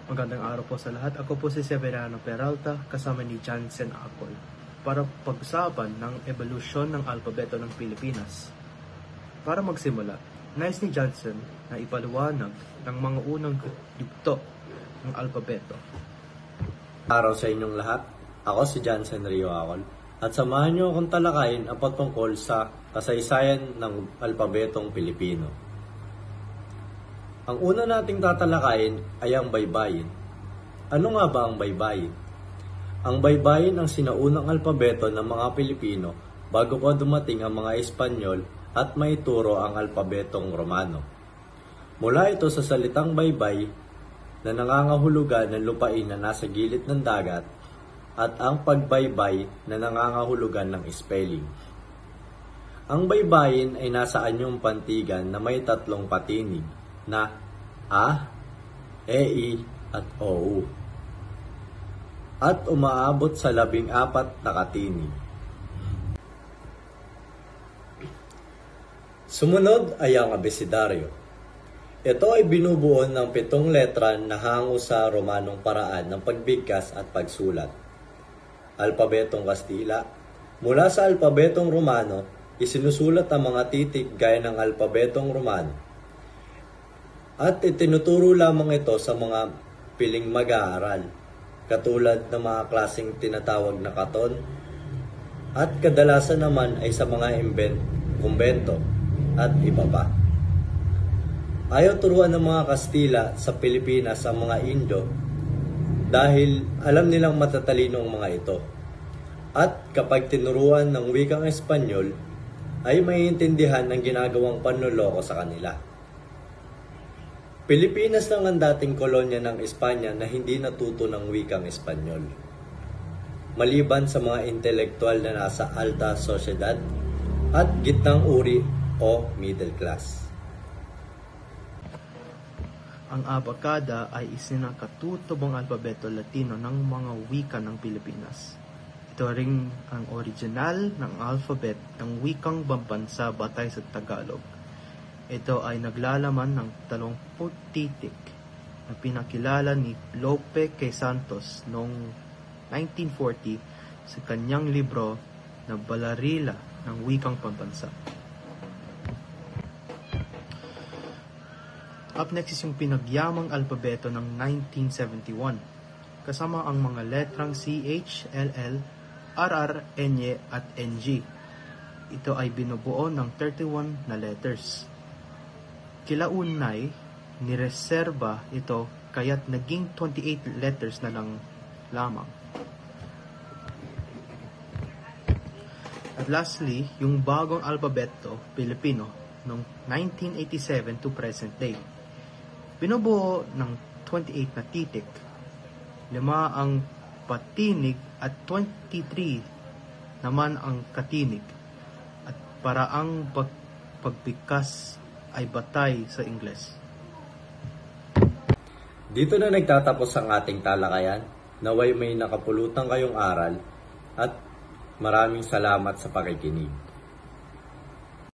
Magandang araw po sa lahat. Ako po si Severiano Peralta, kasama ni Jansen Acol, para pag-usapan ng evolusyon ng alpabeto ng Pilipinas. Para magsimula, nais ni Jansen na ipaliwanag ng mga unang yugto ng alpabeto. Araw sa inyong lahat. Ako si Jansen Rio Acol at samahan niyo akong talakayin ang patungkol sa kasaysayan ng alpabetong Pilipino. Ang una nating tatalakayin ay ang baybayin. Ano nga ba ang baybayin? Ang baybayin ang sinaunang alpabeto ng mga Pilipino bago pa dumating ang mga Espanyol at maituro ang alpabetong Romano. Mula ito sa salitang baybay na nangangahulugan ng lupain na nasa gilid ng dagat at ang pagbaybay na nangangahulugan ng spelling. Ang baybayin ay nasa anyong pantigan na may tatlong patinig na A, E, at O. At umaabot sa 14 na katinig. Sumunod ay ang abecedaryo. Ito ay binubuo ng 7 letra na hango sa Romanong paraan ng pagbigkas at pagsulat. Alpabetong Kastila. Mula sa alpabetong Romano, isinusulat ang mga titik gaya ng alpabetong Romano. At itinuturo lamang ito sa mga piling mag-aaral, katulad ng mga klaseng tinatawag na katon, at kadalasan naman ay sa mga kumbento, at iba pa. Ayaw turuan ng mga Kastila sa Pilipinas ang mga Indo dahil alam nilang matatalino ang mga ito. At kapag tinuruan ng wikang Espanyol, ay maiintindihan ng ginagawang panloloko sa kanila. Pilipinas lang ang dating kolonya ng Espanya na hindi natuto ng wikang Espanyol. Maliban sa mga intelektual na nasa alta sosyedad at gitnang uri o middle class. Ang abakada ay isinakatutubong alpabeto Latino ng mga wika ng Pilipinas. Ito rin ang original ng alphabet ng wikang pambansa batay sa Tagalog. Ito ay naglalaman ng 30 titik na pinakilala ni Lope K. Santos noong 1940 sa kanyang libro na Balarila ng Wikang Pambansa. Up next is yung pinagyamang alpabeto ng 1971, kasama ang mga letrang CH, LL, RR, NY, at NG. Ito ay binubuo ng 31 na letters. Kilaunay, nireserba ito kaya't naging 28 letters na lang lamang. At lastly, yung bagong alpabeto Pilipino noong 1987 to present day. Binubuo ng 28 na titik, 5 ang patinig at 23 naman ang katinig, at paraang pagbigkas ay batay sa Ingles. Dito na nagtatapos ang ating talakayan. Naway may nakapulutan kayong aral at maraming salamat sa pakikinig.